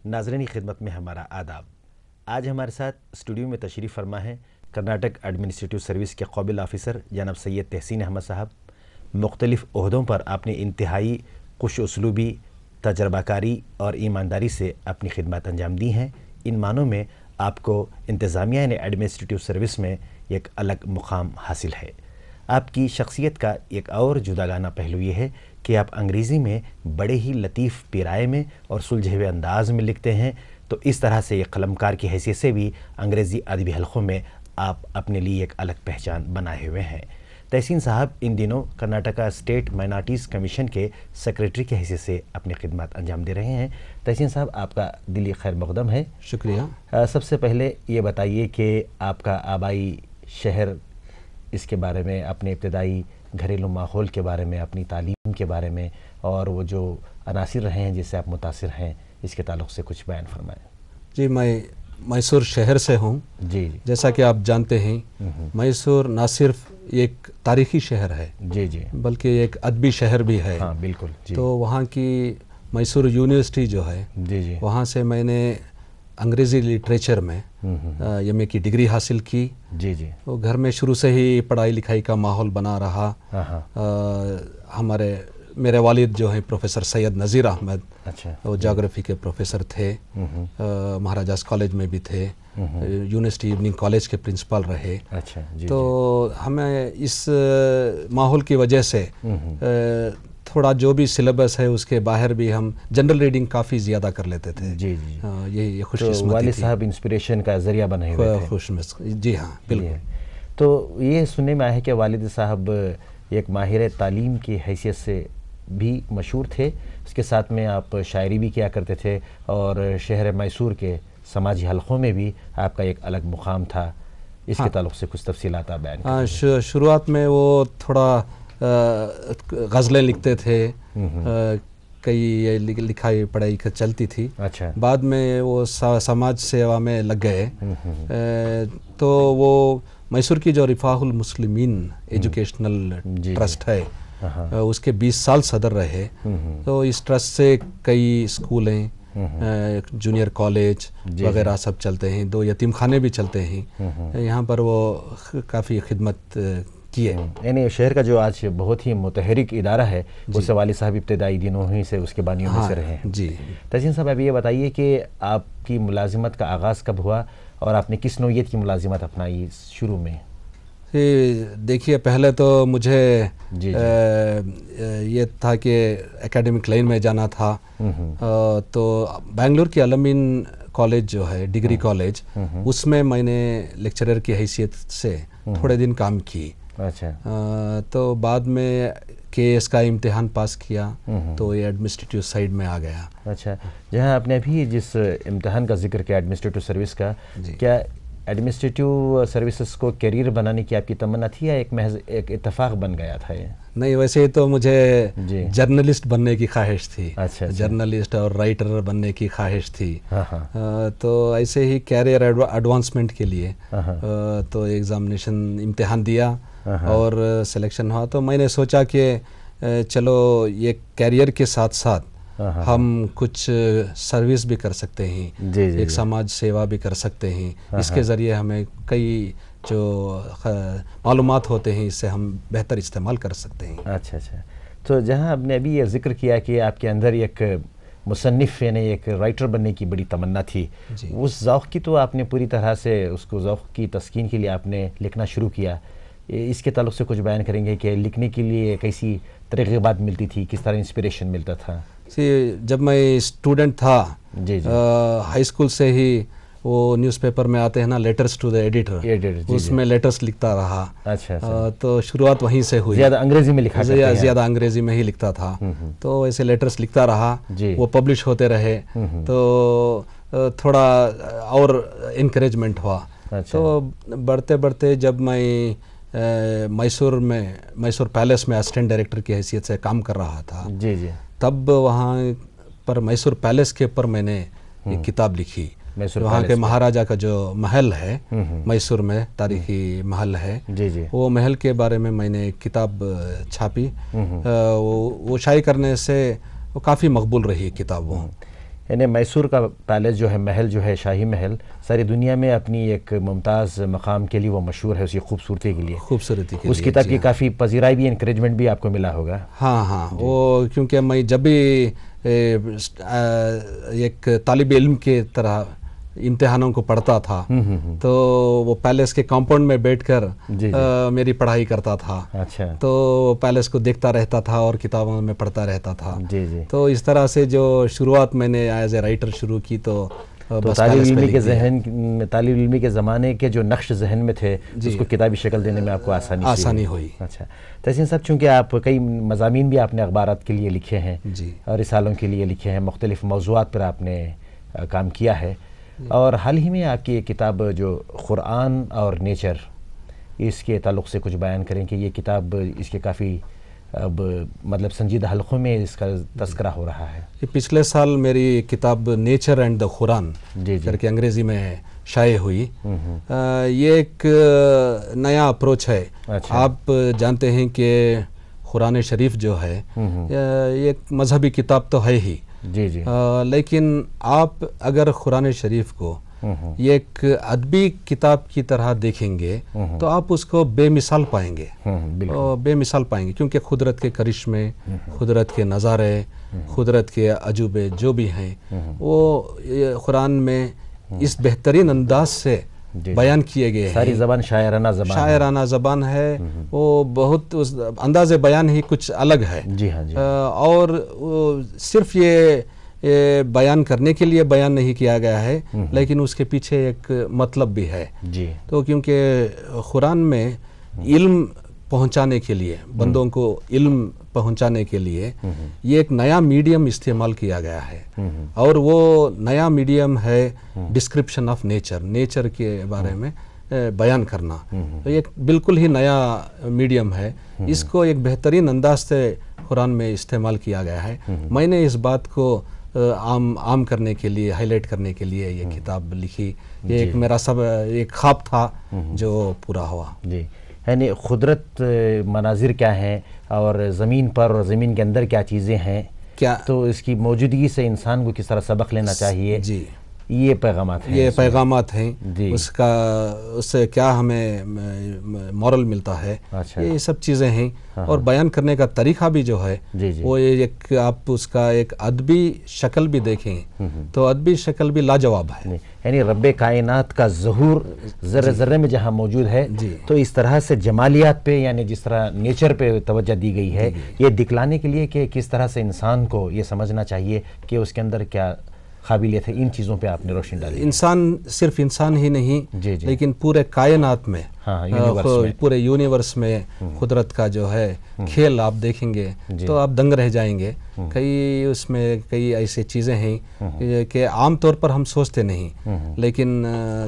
नाज़रीन की खिदमत में हमारा आदाब। आज हमारे साथ स्टूडियो में तशरीफ़ फरमा है कर्नाटक एडमिनिस्ट्रेटिव सर्विस के क़ाबिल ऑफ़िसर जनाब सैयद तहसीन अहमद साहब। मुख्तलिफ़ ओहदों पर आपने इंतहाई खुश उसलूबी, तजर्बाकारी और ईमानदारी से अपनी खिदमत अंजाम दी हैं। इन मानों में आपको इंतज़ामिया ने एडमिनिस्ट्रेटिव सर्विस में एक अलग मुकाम हासिल है। आपकी शख्सियत का एक और जुदागाना पहलू ये है कि आप अंग्रेज़ी में बड़े ही लतीफ़ पिराए में और सुलझे अंदाज में लिखते हैं। तो इस तरह से एक कलमकार की हैसियत से भी अंग्रेज़ी अदबी हलक़ों में आप अपने लिए एक अलग पहचान बनाए हुए हैं। तहसीन साहब इन दिनों कर्नाटका स्टेट माइनॉरिटीज़ कमीशन के सेक्रेटरी की हैसियत से अपनी खिदमत अंजाम दे रहे हैं। तहसीन साहब, आपका दिली खैर मक़दम है। शुक्रिया। सबसे पहले ये बताइए कि आपका आबाई शहर, इसके बारे में, अपने इब्तदाई घरेलू माहौल के बारे में, अपनी तालीम के बारे में और वो जो अनासिर रहे हैं जिससे आप मुतासिर हैं, इसके ताल्लुक़ से कुछ बयान फरमाएं। जी, मैं मैसूर शहर से हूँ। जी, जैसा कि आप जानते हैं मैसूर ना सिर्फ एक तारीख़ी शहर है, जी जी, बल्कि एक अदबी शहर भी है। हाँ बिल्कुल जी। तो वहाँ की मैसूर यूनिवर्सिटी जो है, जी जी, वहाँ से मैंने अंग्रेज़ी लिटरेचर में एमए की डिग्री हासिल की। जी जी, तो घर में शुरू से ही पढ़ाई लिखाई का माहौल बना रहा। मेरे वालिद जो हैं प्रोफेसर सैयद नज़ीर अहमद, अच्छा, वो ज्योग्राफी के प्रोफेसर थे, महाराजास कॉलेज में भी थे, यूनिवर्सिटी इवनिंग कॉलेज के प्रिंसिपल रहे। अच्छा जी, तो हमें इस माहौल की वजह से थोड़ा जो भी सिलेबस है उसके बाहर भी हम जनरल रीडिंग काफ़ी ज़्यादा कर लेते थे। जी जी, यही तो खुशकिस्मती वालिद थी। साहब इंस्पिरेशन का ज़रिया बने हुए थे। जी हाँ, बिल्कुल। तो ये सुनने में आया है कि वालिद साहब एक माहिर तालीम की हैसियत से भी मशहूर थे। उसके साथ में आप शायरी भी किया करते थे और शहर मैसूर के समाजी हलक़ों में भी आपका एक अलग मुकाम था। इसके ताल्लुक़ से कुछ तफसीलात आप बयान करें। शुरुआत में वो थोड़ा गज़लें लिखते थे, कई लिखाई पढ़ाई चलती थी। अच्छा, बाद में वो समाज सेवा में लग गए। तो वो मैसूर की जो रिफाहुल मुस्लिमीन एजुकेशनल ट्रस्ट है, उसके 20 साल सदर रहे। तो इस ट्रस्ट से कई स्कूलें, जूनियर कॉलेज वगैरह सब चलते हैं। 2 यतीम खाने भी चलते हैं। यहाँ पर वो काफ़ी खिदमत किए। यानी शहर का जो आज बहुत ही मुतहरिक इदारा है, उससे वालिद साहब इब्तदाई दिनों ही से उसके बानियों में से रहे हैं। जी। तहसीन साहब, अब ये बताइए कि आपकी मुलाजिमत का आगाज़ कब हुआ और आपने किस नौइयत की मुलाजिमत अपनाई शुरू में? देखिए, पहले तो मुझे ये था कि एकेडमिक लाइन में जाना था। तो बेंगलुरु की अलमीन कॉलेज जो है, डिग्री कॉलेज, उसमें मैंने लेक्चरर की हैसियत से थोड़े दिन काम की। अच्छा, तो बाद में केएस का इम्तिहान पास किया तो ये एडमिनिस्ट्रेटिव साइड में आ गया। अच्छा, जहाँ आपने अभी जिस इम्तिहान का जिक्र किया एडमिनिस्ट्रेटिव सर्विस का, क्या एडमिनिस्ट्रेटिव सर्विसेज को करियर बनाने की आपकी तमन्ना थी या एक महज एक इत्तेफाक बन गया था ये? नहीं, वैसे तो मुझे जर्नलिस्ट बनने की ख्वाहिश थी। अच्छा, जर्नलिस्ट और राइटर बनने की ख्वाहिश थी। हाँ। तो ऐसे ही कैरियर एडवांसमेंट के लिए तो एग्ज़ामिनेशन इम्तिहान दिया और सिलेक्शन हुआ। तो मैंने सोचा कि चलो ये कैरियर के साथ साथ हम कुछ सर्विस भी कर सकते हैं, एक समाज सेवा भी कर सकते हैं। इसके ज़रिए हमें कई जो मालूमात होते हैं, इससे हम बेहतर इस्तेमाल कर सकते हैं। अच्छा अच्छा, तो जहाँ आपने अभी ये जिक्र किया कि आपके अंदर एक मुसन्निफ़ यानी एक राइटर बनने की बड़ी तमन्ना थी, उस ज़ौक़ की तो आपने पूरी तरह से उसको ज़ौक़ की तस्कीन के लिए आपने लिखना शुरू किया। इसके ताल्लुक़ से कुछ बयान करेंगे कि लिखने के लिए कैसी तरग़ीबात मिलती थी, किस तरह इंस्पिरेशन मिलता था? जब मैं स्टूडेंट था, हाई स्कूल से ही वो न्यूज़पेपर में आते हैं ना, लेटर्स टू द एडिटर, उसमें लेटर्स लिखता रहा। अच्छा, तो शुरुआत वहीं से हुई। ज़्यादा अंग्रेज़ी में लिखा, ज़्यादा अंग्रेज़ी में ही लिखता था। तो ऐसे लेटर्स लिखता रहा, वो पब्लिश होते रहे। तो थोड़ा और इनकरेजमेंट हुआ। तो बढ़ते बढ़ते जब मैं मैसूर पैलेस में असिस्टेंट डायरेक्टर की हैसियत से काम कर रहा था, तब वहाँ पर मैसूर पैलेस के ऊपर मैंने एक किताब लिखी। वहाँ के महाराजा का जो महल है मैसूर में, तारीखी महल है, वो महल के बारे में मैंने एक किताब छापी। वो शाये करने से वो काफ़ी मकबूल रही किताब। वो यानी मैसूर का पैलेस जो है, महल जो है, शाही महल, सारी दुनिया में अपनी एक मुमताज़ मकाम के लिए वो मशहूर है, उसकी खूबसूरती के लिए। उस किताब की काफ़ी पजीराई भी, इंकरेजमेंट भी आपको मिला होगा। हाँ हाँ, वो क्योंकि मैं जब भी एक तालिब इल्म के तरह इम्तिहानों को पढ़ता था तो वो पैलेस के कंपाउंड में बैठकर मेरी पढ़ाई करता था। अच्छा। तो पैलेस को देखता रहता था और किताबों में पढ़ता रहता था। जी। तो इस तरह से जो शुरुआत मैंने एज ए राइटर शुरू की, तो तालिब इल्मी के ज़माने के जो नक्श जहन में थे उसको किताबी शक्ल देने में आपको आसानी हुई। अच्छा। तहसीन साहब, चूँकि आप कई मज़ामीन भी आपने अखबारात के लिए लिखे हैं और रिसालों के लिए लिखे हैं, मुख्तलिफ मौज़ूआत पर आपने काम किया है, और हाल ही में आपकी एक किताब जो क़ुरान और नेचर, इसके ताल्लुक़ से कुछ बयान करें कि ये किताब, इसके काफ़ी अब मतलब संजीदा हलक़ों में इसका तज़किरा हो रहा है। ये पिछले साल मेरी किताब नेचर एंड द कुरान करके अंग्रेज़ी में शाये हुई। ये एक नया अप्रोच है। अच्छा। आप जानते हैं कि कुरान शरीफ जो है ये एक मजहबी किताब तो है ही, जी। लेकिन आप अगर कुरान शरीफ को ये एक अदबी किताब की तरह देखेंगे तो आप उसको बेमिसाल पाएंगे। बेमिसाल पाएंगे, क्योंकि कुदरत के करिश्मे, कुदरत के नज़ारे, कुदरत के अजूबे जो भी हैं वो कुरान में इस बेहतरीन अंदाज से बयान किए गए हैं। सारी ज़बान शायराना ज़बान है। वो बहुत उस अंदाज़े बयान ही कुछ अलग है। जी हाँ, जी। और सिर्फ ये बयान करने के लिए बयान नहीं किया गया है, लेकिन उसके पीछे एक मतलब भी है। जी। तो क्योंकि कुरान में इल्म पहुंचाने के लिए, बंदों को इल्म पहुंचाने के लिए ये एक नया मीडियम इस्तेमाल किया गया है, और वो नया मीडियम है डिस्क्रिप्शन ऑफ नेचर के बारे में बयान करना। तो ये बिल्कुल ही नया मीडियम है। इसको एक बेहतरीन अंदाज से कुरान में इस्तेमाल किया गया है। मैंने इस बात को आम करने के लिए, हाईलाइट करने के लिए ये किताब लिखी। ये एक मेरा सब एक ख्वाब था जो पूरा हुआ। जी। यानी खुदरत मनाजिर क्या हैं और ज़मीन पर और ज़मीन के अंदर क्या चीज़ें हैं, क्या तो इसकी मौजूदगी से इंसान को किस तरह सबक लेना चाहिए। जी, ये पैगामात हैं। ये पैगामात हैं। उससे क्या हमें मॉरल मिलता है। अच्छा। ये सब चीज़ें हैं। और बयान करने का तरीक़ा भी जो है वो एक, आप उसका एक अदबी शक्ल भी देखें तो अदबी शक्ल भी लाजवाब है। यानी रब्बे कायनात का ज़हूर ज़र्रे ज़र्रे में जहाँ मौजूद है, तो इस तरह से जमालियात पे, यानी जिस तरह नेचर पे तवज्जो दी गई है, ये दिखलाने के लिए कि किस तरह से इंसान को ये समझना चाहिए कि उसके अंदर क्या काबिलियत है। इन चीज़ों पे आपने रोशनी डाली। इंसान, सिर्फ इंसान ही नहीं, लेकिन पूरे कायनात में, पूरे यूनिवर्स में कुदरत का जो है खेल आप देखेंगे तो आप दंग रह जाएंगे। उसमें कई ऐसी चीज़ें हैं कि आम तौर पर हम सोचते नहीं, लेकिन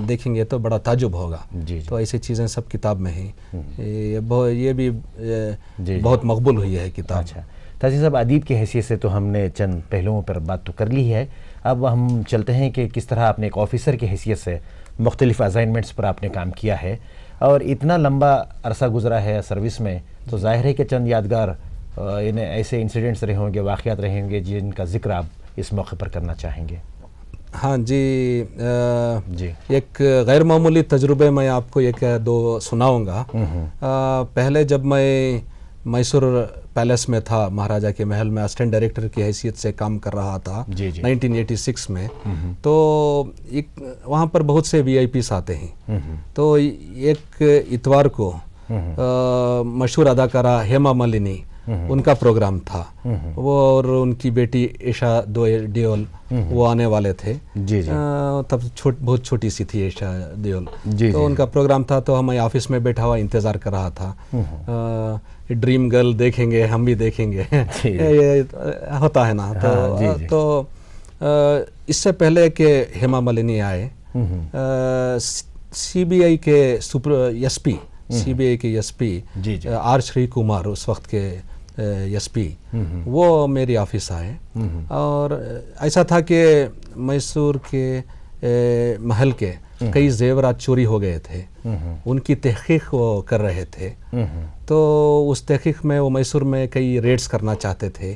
देखेंगे तो बड़ा ताजुब होगा। तो ऐसी चीज़ें सब किताब में हैं। ये भी बहुत मकबूल हुई है किताब। अच्छा। तहसीन साहब, अदीब की हैसियत से तो हमने चंद पहलुओं पर बात तो कर ली है। अब हम चलते हैं कि किस तरह आपने एक ऑफ़िसर की हैसियत से मुख्तलिफ़ असाइनमेंट्स पर आपने काम किया है, और इतना लंबा अरसा गुजरा है सर्विस में, तो जाहिर है कि चंद यादगार ऐसे इंसिडेंट्स रहे होंगे, वाक़यात रहे होंगे जिनका जिक्र आप इस मौके पर करना चाहेंगे। हाँ जी। एक गैर मामूली तजुर्बे मैं आपको एक दो सुनाऊँगा। पहले जब मैं मैसूर पैलेस में था, महाराजा के महल में असिस्टेंट डायरेक्टर की हैसियत से काम कर रहा था 1986 में, तो वहाँ पर बहुत से VIPs आते हैं। तो एक इतवार को मशहूर अदाकारा हेमा मालिनी, उनका प्रोग्राम था। वो और उनकी बेटी ईशा देओल वो आने वाले थे। तब बहुत छोटी सी थी ईशा देओल। तो उनका प्रोग्राम था, तो मैं ऑफिस में बैठा हुआ इंतज़ार कर रहा था। ड्रीम गर्ल देखेंगे, हम भी देखेंगे। ये होता है ना। तो इससे पहले कि हेमा मालिनी आए, CBI के SP आर श्री कुमार, उस वक्त के SP, वो मेरी ऑफिस आए। और ऐसा था कि मैसूर के महल के कई जेवरात चोरी हो गए थे, उनकी तहकीक वो कर रहे थे। तो उस तहकीक में वो मैसूर में कई रेड्स करना चाहते थे,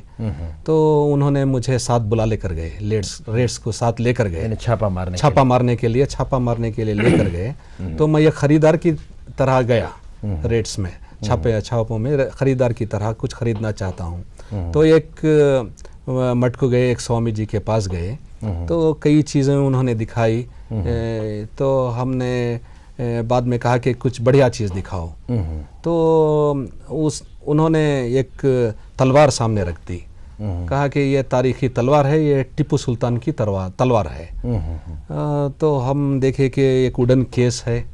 तो उन्होंने मुझे साथ बुला लेकर गए, रेड्स को साथ लेकर गए, छापा मारने के लिए लेकर गए। तो मैं ये खरीदार की तरह गया रेड्स में, छापों में खरीदार की तरह कुछ खरीदना चाहता हूँ। तो एक मठ को गए, एक स्वामी जी के पास गए, तो कई चीज़ें उन्होंने दिखाई। तो हमने बाद में कहा कि कुछ बढ़िया चीज़ दिखाओ। तो उन्होंने एक तलवार सामने रख दी, कहा कि ये तारीखी तलवार है, ये टिप्पू सुल्तान की तलवार है। तो हम देखे कि एक वुडन केस है,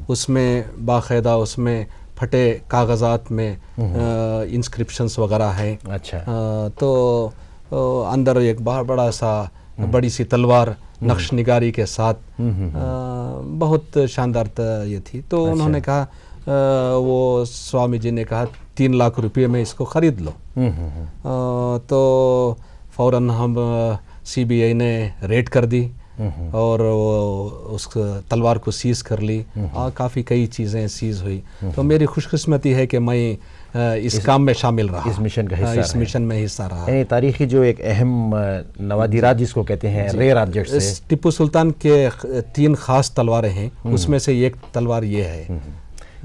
उसमें बाकायदा उसमें फटे कागजात में इंस्क्रिप्शंस वगैरह हैं। अच्छा। तो अंदर एक बड़ा सा बड़ी सी तलवार नक्श निगारी के साथ, बहुत शानदार ये थी। तो उन्होंने कहा, वो स्वामी जी ने कहा 3 लाख रुपये में इसको ख़रीद लो। तो फ़ौरन हम CBI ने रेड कर दी और उस तलवार को सीज़ कर ली, और काफ़ी कई चीज़ें सीज़ हुई। तो मेरी खुशकिस्मती है कि मैं इस काम में शामिल रहा, इस मिशन का हिस्सा, इस मिशन में हिस्सा रहा। यानी तारीखी जो एक अहम नवादिरात जिसको कहते हैं, रेयर ऑब्जेक्ट्स है। टिप्पू सुल्तान के 3 खास तलवारें हैं, उसमें से एक तलवार ये है।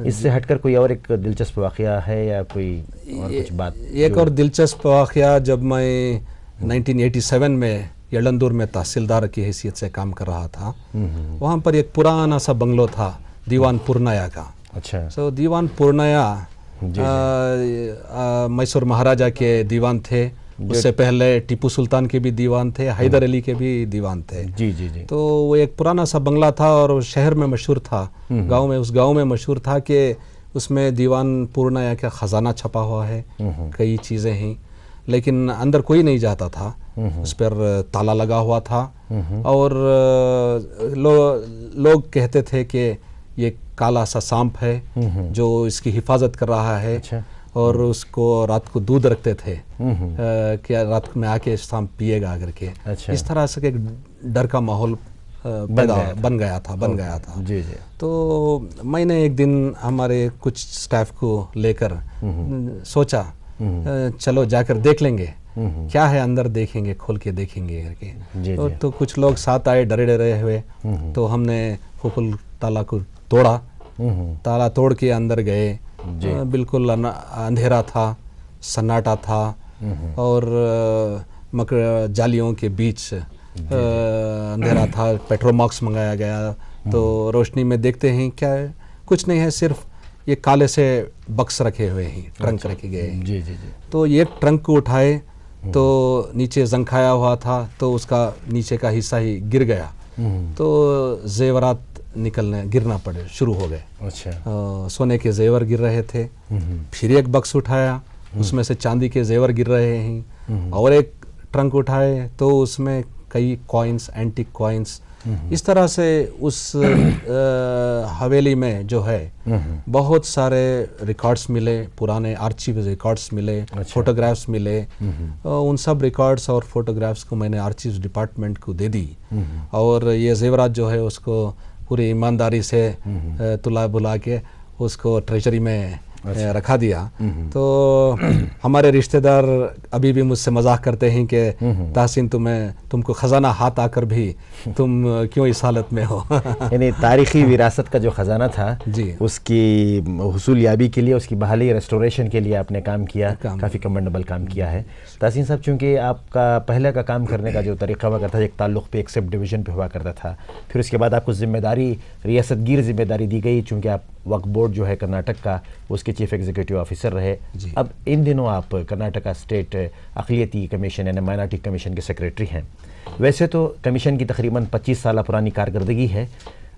इससे हटकर कोई और एक दिलचस्प वाक़या है या कोई और कुछ बात? एक और दिलचस्प वाक़या, जब मैं 1987 में यलंदूर में तहसीलदार की हैसियत से काम कर रहा था, वहाँ पर एक पुराना सा बंगलो था दीवान पूर्णया का। अच्छा। सो दीवान पूर्णया मैसूर महाराजा के दीवान थे, उससे पहले टिप्पू सुल्तान के भी दीवान थे, हैदर अली के भी दीवान थे। जी जी जी। तो वो एक पुराना सा बंगला था और शहर में मशहूर था, उस गांव में मशहूर था कि उसमें दीवान पूर्णया का ख़जाना छपा हुआ है, कई चीज़ें हैं, लेकिन अंदर कोई नहीं जाता था, उस पर ताला लगा हुआ था। और लोग कहते थे कि ये काला सा सांप है जो इसकी हिफाजत कर रहा है। अच्छा। और उसको रात को दूध रखते थे कि रात में आके सांप पिएगा करके। अच्छा। इस तरह से एक डर का माहौल बन गया था। जी जी। तो मैंने एक दिन हमारे कुछ स्टाफ को लेकर सोचा, चलो जाकर देख लेंगे क्या है अंदर, देखेंगे, खोल के देखेंगे करके। तो कुछ लोग साथ आए डरे हुए। तो हमने फुफुल ताला को तोड़ा, ताला तोड़ के अंदर गए। बिल्कुल अंधेरा था, सन्नाटा था, और जालियों के बीच अंधेरा था। पेट्रोमाक्स मंगाया गया, तो रोशनी में देखते हैं क्या है, कुछ नहीं है, सिर्फ ये काले से बक्स रखे हुए हैं, ट्रंक रखे गए हैं। जी जी जी। तो ये ट्रंक को उठाए तो नीचे जंखाया हुआ था, तो उसका नीचे का हिस्सा ही गिर गया, तो जेवरात गिरना पड़े शुरू हो गए। अच्छा। सोने के जेवर गिर रहे थे। फिर एक बक्स उठाया, उसमें से चांदी के जेवर गिर रहे हैं, और एक ट्रंक उठाए तो उसमें कई कॉइन्स, एंटीक कॉइन्स, इस तरह से उस हवेली में जो है बहुत सारे रिकॉर्ड्स मिले, पुराने आर्चिव रिकॉर्ड्स मिले। अच्छा। फोटोग्राफ्स मिले। उन सब रिकॉर्ड्स और फोटोग्राफ्स को मैंने आर्चिव्स डिपार्टमेंट को दे दी, और ये जेवरात जो है उसको पूरी ईमानदारी से तुला बुला के उसको ट्रेजरी में रखा दिया। तो हमारे रिश्तेदार अभी भी मुझसे मजाक करते हैं कि तहसीन तुमको खजाना हाथ आकर भी तुम क्यों इस हालत में हो। यानी तारीखी विरासत का जो खजाना था जी, उसकी हुसूल याबी के लिए, उसकी बहाली, रेस्टोरेशन के लिए आपने काम किया, काफ़ी कमेंडेबल काम किया है। तहसीन साहब, चूँकि आपका पहले का काम करने का जो तरीका हुआ करता था, एक ताल्लुक़ पे, एक सब डिवीज़न पे हुआ करता था, फिर उसके बाद आपको जिम्मेदारी, रियासतगीर जिम्मेदारी दी गई, चूँकि आप वक्फ बोर्ड जो है कर्नाटक का, उसके चीफ एग्जीक्यूटिव ऑफिसर रहे। अब इन दिनों आप कर्नाटका स्टेट अक़लियती कमीशन यानी माइनॉरिटी कमीशन के सेक्रेटरी हैं। वैसे तो कमीशन की तकरीबन 25 साल पुरानी कारकर्दगी है।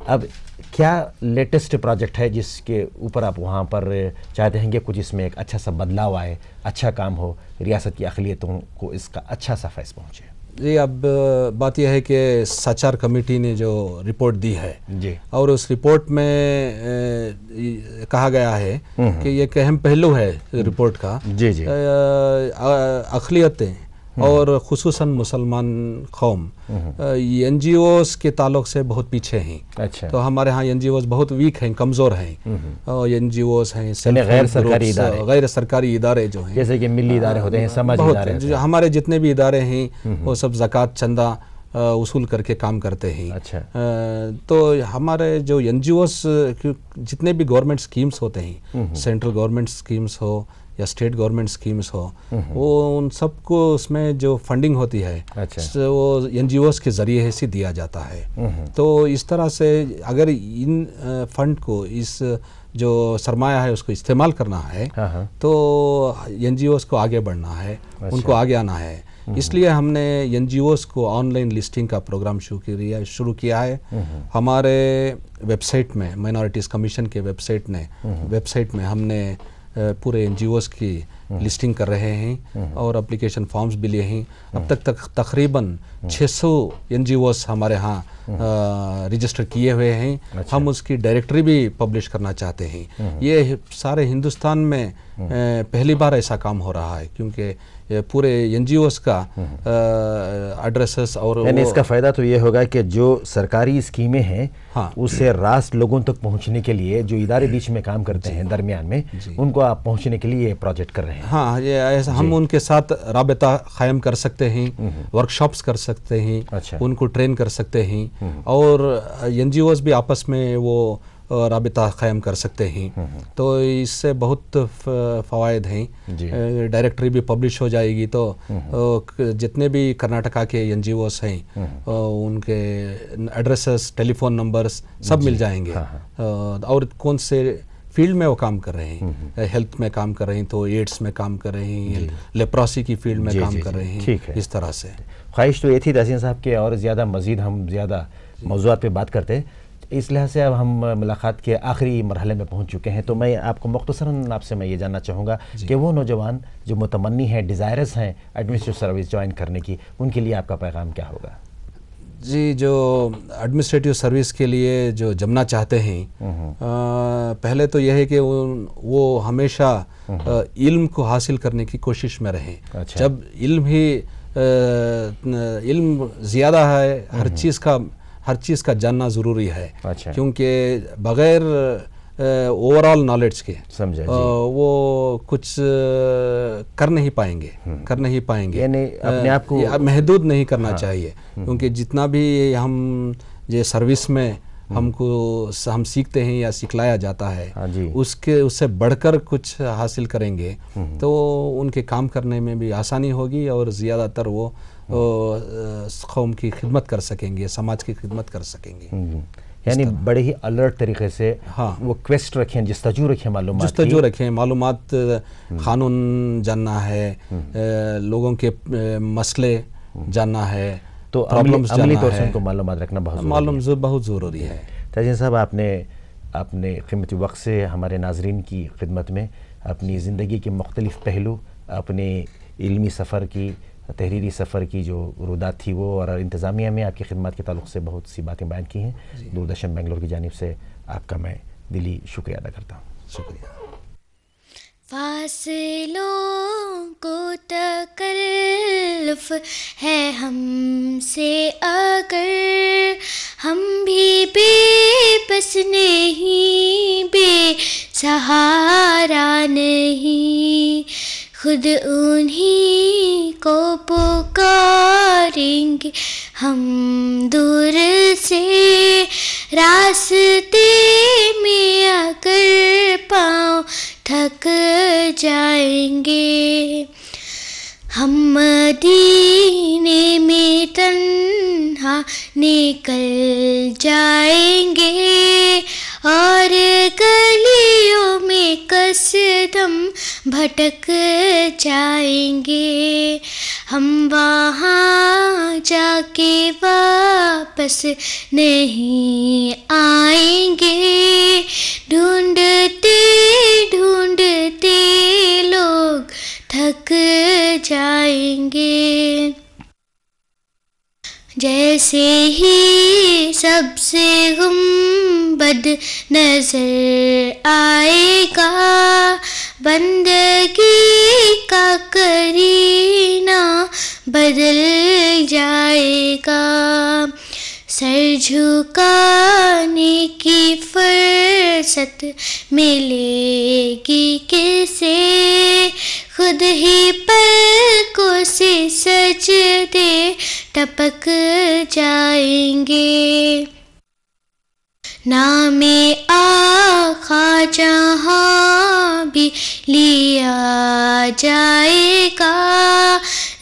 अब क्या लेटेस्ट प्रोजेक्ट है जिसके ऊपर आप वहाँ पर चाहते हैं कि कुछ इसमें एक अच्छा सा बदलाव आए, अच्छा काम हो, रियासत की अक़लियतों को इसका अच्छा सा फैस पहुँचे? जी, अब बात यह है कि सचार कमेटी ने जो रिपोर्ट दी है जी, और उस रिपोर्ट में कहा गया है कि ये एक अहम पहलू है रिपोर्ट का। जी जी। अक़लियतें और खुसूसन मुसलमान कौम NGOs के ताल्लुक से बहुत पीछे हैं। अच्छा। तो हमारे यहाँ NGOs बहुत वीक हैं, कमज़ोर हैं। NGOs हैं, गैर सरकारी इदारे जो हैं, जैसे कि मिली इदारे होते हैं, समाजी इदारे होते हैं, हमारे जितने भी इदारे हैं वो सब ज़कात चंदा उसूल करके काम करते हैं। अच्छा। तो हमारे जो NGOs जितने भी गवर्नमेंट स्कीम्स होते हैं, सेंट्रल गवर्नमेंट स्कीम्स हो या स्टेट गवर्नमेंट स्कीम्स हो, वो उन सबको उसमें जो फंडिंग होती है वो NGOs के ज़रिए से दिया जाता है। तो इस तरह से अगर इन फंड को, इस जो सरमाया है उसको इस्तेमाल करना है तो NGOs को आगे बढ़ना है, उनको आगे आना है। इसलिए हमने NGOs को ऑनलाइन लिस्टिंग का प्रोग्राम शुरू किया है। हमारे वेबसाइट में, माइनॉरिटीज़ कमीशन के वेबसाइट में हमने पूरे NGOs की लिस्टिंग कर रहे हैं और एप्लीकेशन फॉर्म्स भी लिए हैं। अब तक तकरीबन 600 NGOs हमारे यहाँ रजिस्टर किए हुए हैं। अच्छा। हम उसकी डायरेक्टरी भी पब्लिश करना चाहते हैं। ये सारे हिंदुस्तान में पहली बार ऐसा काम हो रहा है, क्योंकि पूरे NGOs का एड्रेसेस और यानी इसका फ़ायदा तो ये होगा कि जो सरकारी स्कीमें हैं उससे रास्त लोगों तक पहुंचने के लिए जो इदारे बीच में काम करते हैं दरमियान में, उनको आप पहुंचने के लिए ये प्रोजेक्ट कर रहे हैं। हाँ, ये ऐसा हम उनके साथ राबता कायम कर सकते हैं, वर्कशॉप्स कर सकते हैं। अच्छा। उनको ट्रेन कर सकते हैं और NGOs भी आपस में वो राबिता कायम कर सकते हैं। तो इससे बहुत फ़वायद हैं। डायरेक्टरी भी पब्लिश हो जाएगी तो जितने भी कर्नाटका के NGOs हैं उनके एड्रेसेस, टेलीफोन नंबर्स सब मिल जाएंगे। और कौन से फील्ड में वो काम कर रहे हैं, हेल्थ में काम कर रहे हैं तो एड्स में काम कर रहे हैं, लेप्रोसी की फील्ड में काम कर रहे हैं। इस तरह से ख्वाहिश तो ये थी तहसीन साहब के और ज़्यादा मज़ीद हम ज़्यादा मौज़ूआत पे बात करते। इस लिहाज से अब हम मुलाकात के आखिरी मरहले में पहुंच चुके हैं। तो मैं आपको मुख्तसरन आपसे मैं ये जानना चाहूँगा कि वो नौजवान जो मुतमन्नी हैं, डिज़ायरस हैं एडमिनिस्ट्रेटिव सर्विस ज्वाइन करने की, उनके लिए आपका पैगाम क्या होगा? जी, जो एडमिनिस्ट्रेटिव सर्विस के लिए जो जमना चाहते हैं, पहले तो यह है कि वो हमेशा इल्म को हासिल करने की कोशिश में रहें। अच्छा। जब इल्म ज़्यादा है, हर चीज़ का जानना ज़रूरी है। अच्छा। क्योंकि बग़ैर ओवरऑल नॉलेज के वो कुछ कर नहीं पाएंगे। यानी अपने आप को महदूद नहीं करना चाहिए, क्योंकि जितना भी हम ये सर्विस में हम सीखते हैं या सिखलाया जाता है, उससे बढ़कर कुछ हासिल करेंगे तो उनके काम करने में भी आसानी होगी और ज़्यादातर वो कौम की खिदमत कर सकेंगे, समाज की खिदमत कर सकेंगे। यानी बड़े ही अलर्ट तरीके से वो क्वेस्ट रखें, जस्तजू रखें मालूमात, कानून जानना है, लोगों के मसले जानना है, तो अमली तौर से उनको मालूमात रखना बहुत ज़रूरी है। तहसीन साहब, आपने क़ीमती वक्त से हमारे नाजरीन की खिदमत में अपनी ज़िंदगी के मुख्तलिफ़ पहलू, अपने इल्मी सफ़र की, तहरीरी सफ़र की जो रुदात थी वो, और इंतज़ामिया में आपकी खिदमत के ताल्लुक़ से बहुत सी बातें बयान की हैं। दूरदर्शन बेंगलोर की जानिब से आपका मैं दिली शुक्रिया अदा करता हूँ। शुक्रिया। फासलों को तकल्लुफ़ है हमसे, अगर हम भी बेबस नहीं, बेसहारा नहीं, खुद उन्हीं को पुकारेंगे हम दूर से, रास्ते में अगर पाँव थक जाएंगे, हम मदीने में तन्हा निकल जाएंगे और गलियों में कसदम भटक जाएंगे। हम वहाँ जाके वापस नहीं आएंगे, ढूंढते ढूंढते लोग थक जाएंगे। जैसे ही सबसे गुंबद नजर आएगा, बंदगी का करीना बदल जाएगा। सर झुकाने की फुर्सत मिलेगी किसे, खुद ही पलकों से सजदे टपक जाएंगे। नामे आका जहाँ भी लिया जाएगा,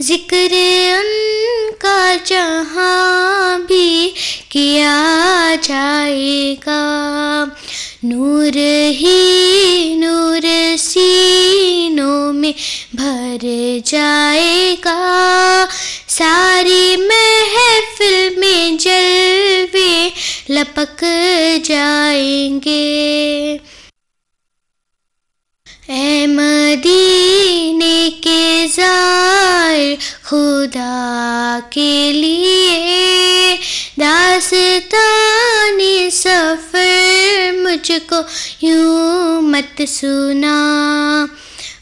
जिक्र उनका जहाँ भी किया जाएगा। नूर ही नूर सीनों में भर जाएगा, सारी महफिल में जलवे लपक जाएंगे। ऐ मदीने के ज़ाहिर खुदा के लिए दास्तानी सफ़र मुझको यूं मत सुना,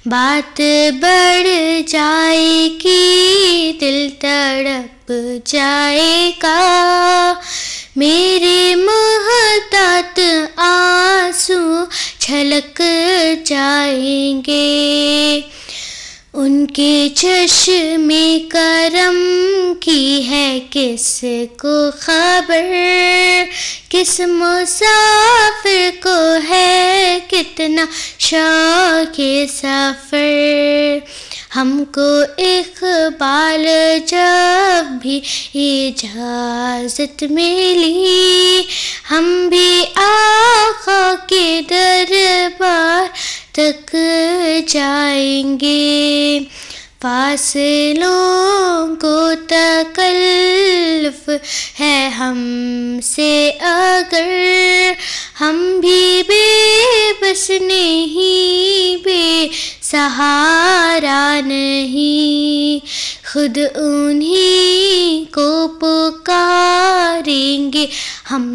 बात बढ़ जाएगी दिल तड़प जाएगा। मेरे मुहतात आंसू छलक जाएंगे, उनके चश्मे करम की है किसको खबर, किस मुसाफिर को है कितना शौक़े सफ़र। हमको इक़बाल जब भी इजाज़त मिली, हम भी आका के दरबार तक जाएंगे। फासलों को तकल्लुफ़ है हमसे अगर, हम भी बेबस नहीं बेसहारा नहीं, खुद उन्हीं को पुकारेंगे हम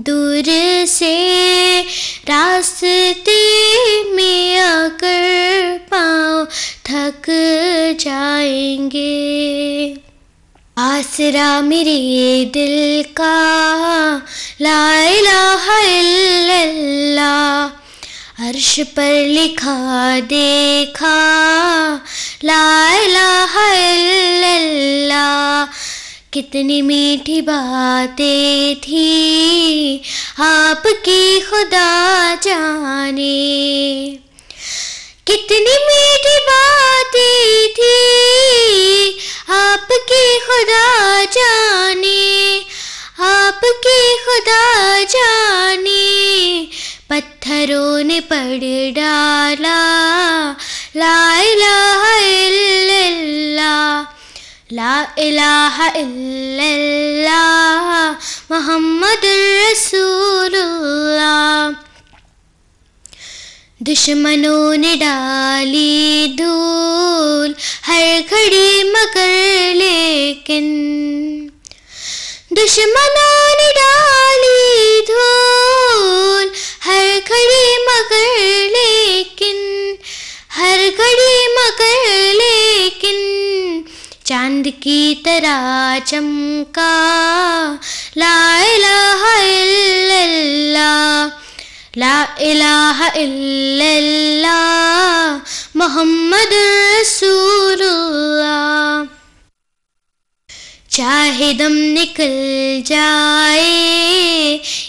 दूर से। रास्ते में आकर पाँव थक जाएंगे। आसरा मेरे दिल का ला इलाहा इल्लल्लाह, अर्श पर लिखा देखा ला इलाहा इल्लल्लाह। कितनी मीठी बातें थी आपकी खुदा जाने, कितनी मीठी बातें थी आपकी खुदा जाने, आपकी खुदा जाने। पत्थरों ने पढ़ डाला ला इलाहा इल्लल्लाह, ला इलाहा इल्लल्लाह मुहम्मदुर रसूलुल्लाह। दुश्मनों ने डाली धूल हर घड़ी मगर लेकिन, दुश्मनों ने डाली धूल हर घड़ी मगर लेकिन, हर घड़ी मगर लेकिन। चांद की तरह चमका ला इलाहा इल्लल्लाह, ला इलाहा इल्लल्लाह मुहम्मदुर रसूलुल्लाह। चाहे दम निकल जाए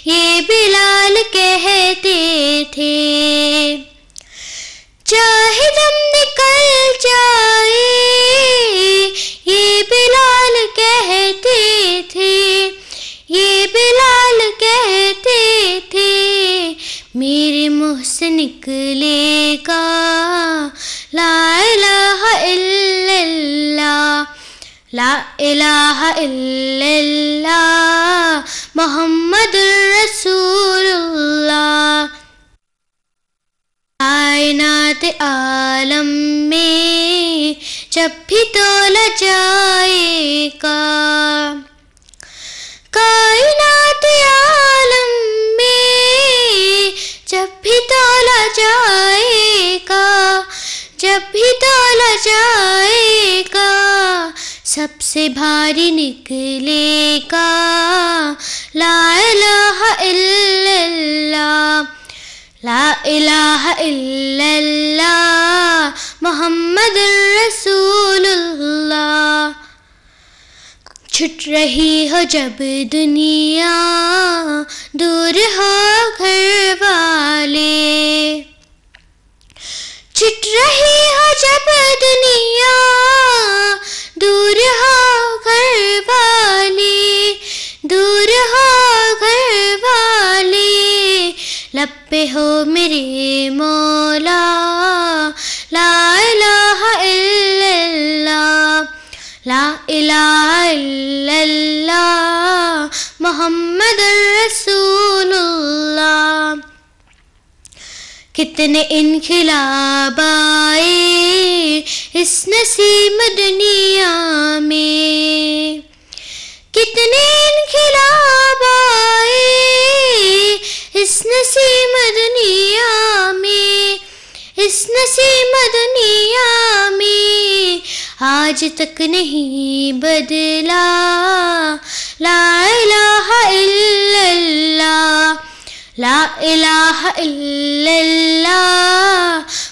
ये बिलाल कहते थे, चाहे दम निकल जाए ये बिलाल कहते थे, ये बिलाल कहते थे। मेरे मुँह से निकलेगा ला इलाहा इल्लल्लाह, ला इलाहा इल्लल्लाह मुहम्मदुर रसूलुल्लाह। कायनात आलम में जब भी तोला जाएगा, कायनात आलम में जब भी तोला जाएगा, जब भी तोला जाएगा। से भारी निकलेगा ला इलाहा इल्लल्लाह, ला इलाहा इल्लल्लाह मुहम्मदुर रसूलुल्लाह। छुट रही हो जब दुनिया, दूर हो घर वाले, छुट रही हो जब दुनिया, दूर हो घर वाले, दूर हो घर वाले, लब पे हो मेरे मौला ला इलाहा इल्लल्लाह, ला इलाहा इल्लल्लाह मुहम्मदुर रसूलुल्लाह। कितने इनक़िलाब आए इस नसीम दुनिया में, कितने इनक़िलाब आए इस नसीम दुनिया में, इस नसीम दुनिया में, आज तक नहीं बदला ला इलाहा इल्लल्लाह, ला इलाहा इल्लल्लाह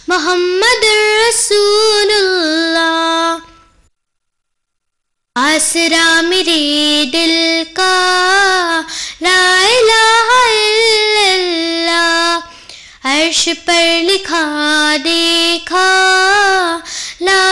मुहम्मदुर रसूलुल्लाह। आसरा मेरे दिल का ला इलाहा इल्लल्लाह, अर्श पर लिखा देखा ला